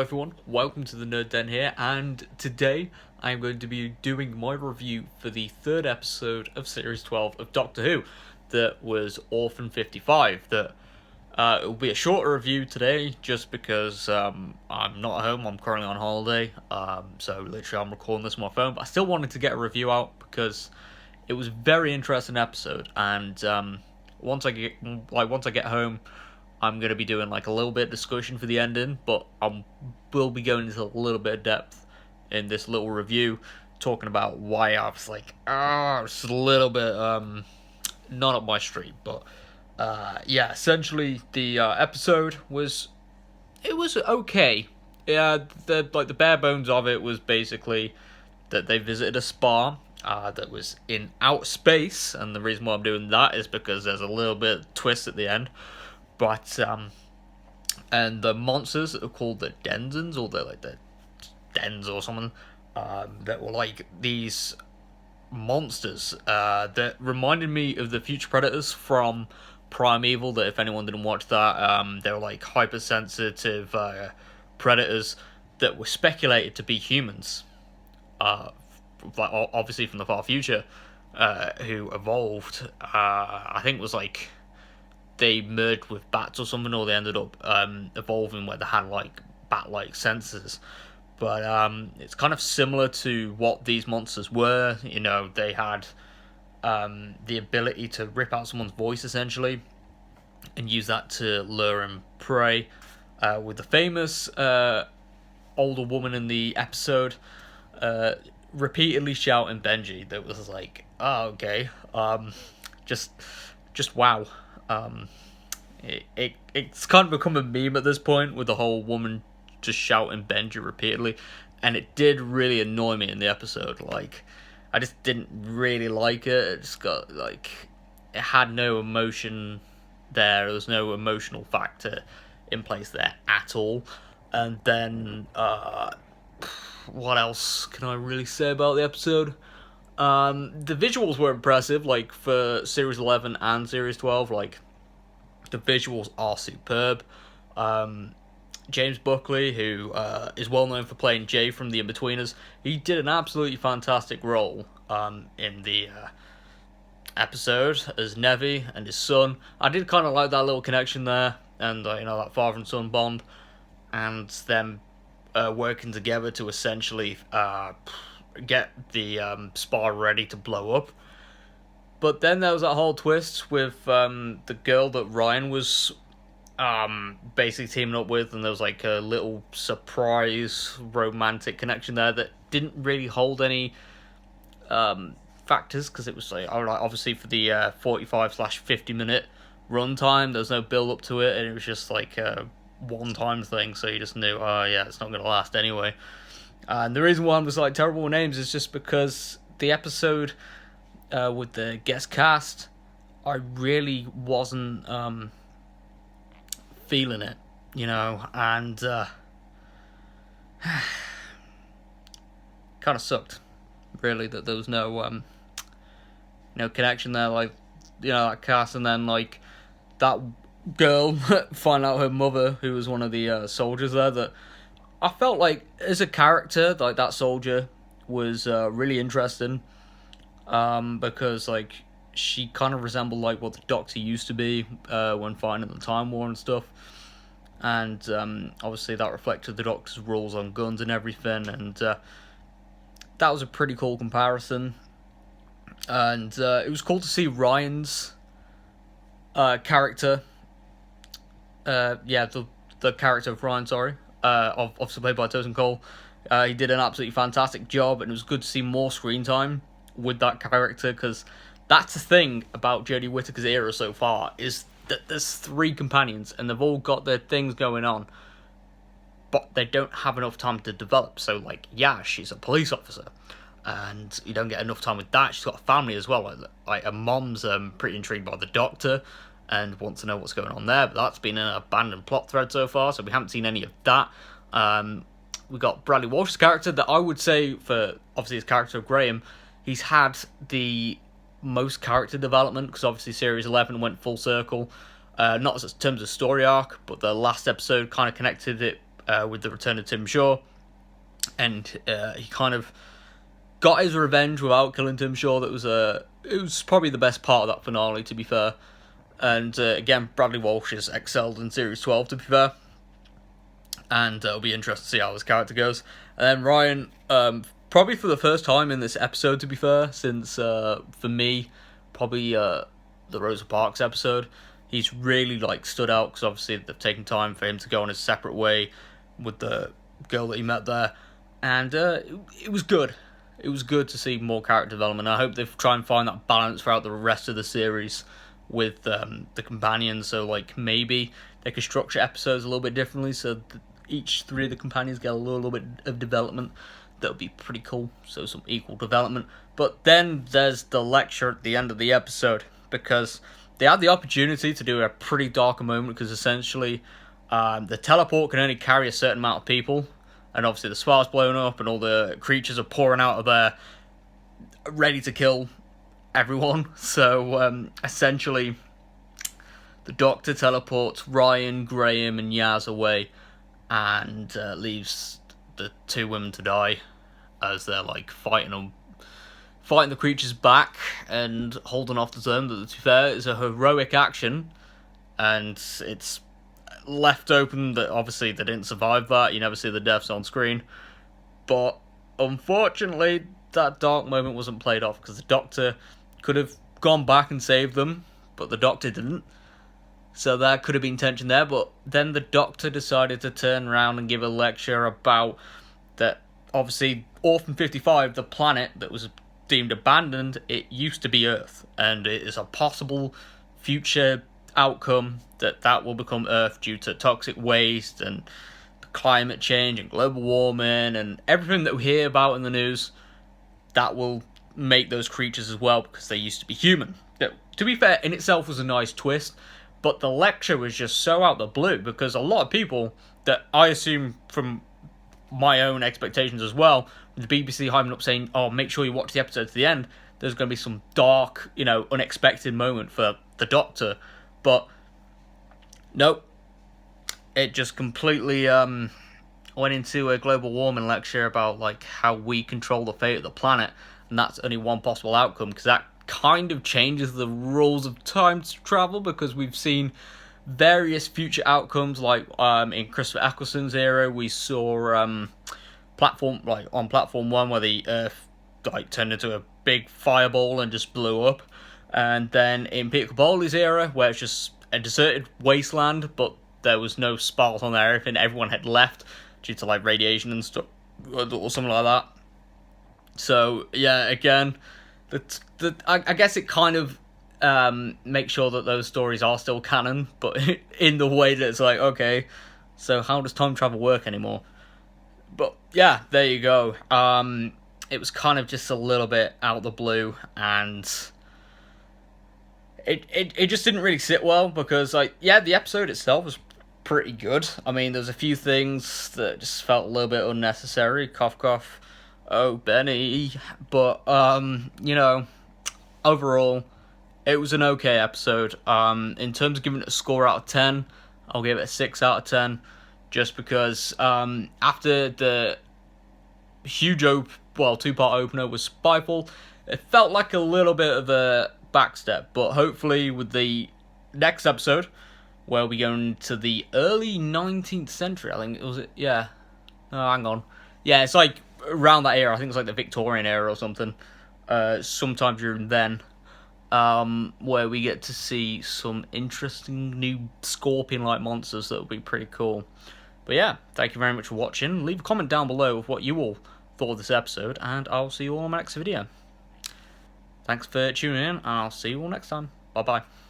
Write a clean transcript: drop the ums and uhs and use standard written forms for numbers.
everyone, welcome to the Nerd Den here, and today I'm going to be doing my review for the third episode of Series 12 of Doctor Who, that was Orphan 55. That it will be a shorter review today, just because I'm not at home, I'm currently on holiday, so literally I'm recording this on my phone, but I still wanted to get a review out, because it was a very interesting episode, and once I get home, I'm going to be doing like a little bit of discussion for the ending, but I will be going into a little bit of depth in this little review, talking about why I was like, it's a little bit not up my street. But yeah, essentially the episode was okay. Yeah, the bare bones of it was basically that they visited a spa that was in outer space, and the reason why I'm doing that is because there's a little bit of twist at the end. But and the monsters are called the Denzins, or they're like the Dens or something, that were like these monsters that reminded me of the future predators from Primeval. That if anyone didn't watch that, they were like hypersensitive predators that were speculated to be humans, obviously from the far future, who evolved. I think it was like they merged with bats or something, or they ended up evolving where they had like bat-like senses. But it's kind of similar to what these monsters were. You know, they had the ability to rip out someone's voice essentially, and use that to lure and prey. With the famous older woman in the episode repeatedly shouting Benji, that was like, oh, okay, just wow. It's kind of become a meme at this point, with the whole woman just shouting Benji repeatedly, and it did really annoy me in the episode. Like, I just didn't really like it. It just got like, it had no emotion there. There was no emotional factor in place there at all. And then what else can I really say about the episode? The visuals were impressive, like for Series 11 and Series 12, like the visuals are superb. James Buckley, who is well known for playing Jay from The In-Betweeners, he did an absolutely fantastic role in the episode as Nevi and his son. I did kind of like that little connection there, and that father and son bond, and them working together to essentially get the spa ready to blow up. But then there was that whole twist with the girl that Ryan was basically teaming up with, and there was like a little surprise romantic connection there that didn't really hold any factors, because it was like, obviously for the 45/50 minute runtime, there's no build up to it, and it was just like a one-time thing, so you just knew, oh yeah, it's not going to last anyway. And the reason why I'm just like terrible with names is just because the episode with the guest cast, I really wasn't feeling it, and kind of sucked, really, that there was no connection there, like, that cast, and then like that girl find out her mother, who was one of the soldiers there, that I felt like as a character, like that soldier was really interesting, because like she kind of resembled like what the Doctor used to be when fighting the Time War and stuff, and obviously that reflected the Doctor's rules on guns and everything, and that was a pretty cool comparison. And it was cool to see Ryan's character, the character of Ryan, sorry, obviously played by Tosin Cole. He did an absolutely fantastic job, and it was good to see more screen time with that character, because that's the thing about Jodie Whittaker's era so far, is that there's 3 companions, and they've all got their things going on, but they don't have enough time to develop. So, like, yeah, she's a police officer, and you don't get enough time with that. She's got a family as well. Like her mom's pretty intrigued by the Doctor and wants to know what's going on there, but that's been an abandoned plot thread so far, so we haven't seen any of that. We got Bradley Walsh's character, that I would say, for obviously his character of Graham, he's had the most character development, because obviously Series 11 went full circle, not in terms of story arc, but the last episode kind of connected it with the return of Tim Shaw, and he kind of got his revenge without killing Tim Shaw. It was probably the best part of that finale, to be fair. And again, Bradley Walsh has excelled in Series 12, to be fair. And it'll be interesting to see how his character goes. And then Ryan, probably for the first time in this episode, to be fair, since, for me, probably the Rosa Parks episode, he's really, stood out, because obviously they've taken time for him to go on his separate way with the girl that he met there. And it was good. It was good to see more character development. I hope they try and find that balance throughout the rest of the series with the companions. So, maybe they could structure episodes a little bit differently, so each three of the companions get a little bit of development. That would be pretty cool. So some equal development. But then there's the lecture at the end of the episode, because they had the opportunity to do a pretty dark moment, because essentially the teleport can only carry a certain amount of people, and obviously the spire's blown up and all the creatures are pouring out of there ready to kill everyone. So essentially the Doctor teleports Ryan, Graham and Yaz away, and leaves the two women to die as they're fighting the creatures back and holding off the zone. That, to be fair, is a heroic action, and it's left open that obviously they didn't survive that. You never see the deaths on screen, but unfortunately that dark moment wasn't played off, because the Doctor could have gone back and saved them, but the Doctor didn't. So there could have been tension there, but then the Doctor decided to turn around and give a lecture about that. Obviously, Orphan 55, the planet that was deemed abandoned, it used to be Earth, and it is a possible future outcome that will become Earth due to toxic waste and climate change and global warming and everything that we hear about in the news. That will make those creatures as well, because they used to be human. Now, to be fair, in itself was a nice twist, but the lecture was just so out the blue, because a lot of people that I assume from my own expectations as well, the BBC hyping up saying, oh, make sure you watch the episode to the end, there's going to be some dark, unexpected moment for the Doctor. But nope, it just completely went into a global warming lecture about how we control the fate of the planet, and that's only one possible outcome, because that kind of changes the rules of time travel, because we've seen various future outcomes, in Christopher Eccleston's era we saw on Platform 1 where the Earth turned into a big fireball and just blew up, and then in Peter Capaldi's era where it's just a deserted wasteland, but there was no spark on there, and everyone had left due to radiation and stuff or something like that. So yeah, again, I guess it kind of make sure that those stories are still canon, but in the way that it's okay, so how does time travel work anymore? But yeah, there you go. It was kind of just a little bit out of the blue, and it just didn't really sit well, because the episode itself was pretty good. I mean, there's a few things that just felt a little bit unnecessary. Cough cough, oh Benny. But overall, it was an okay episode. In terms of giving it a score out of 10, I'll give it a 6 out of 10. Just because after the huge two-part opener was Spyfall, it felt like a little bit of a backstep. But hopefully with the next episode, where we go into the early 19th century, I think, was it? Yeah. Oh, hang on. Yeah, it's around that era. I think it's the Victorian era or something. Sometime during then. Where we get to see some interesting new scorpion-like monsters that would be pretty cool. But yeah, thank you very much for watching. Leave a comment down below of what you all thought of this episode, and I'll see you all in my next video. Thanks for tuning in, and I'll see you all next time. Bye-bye.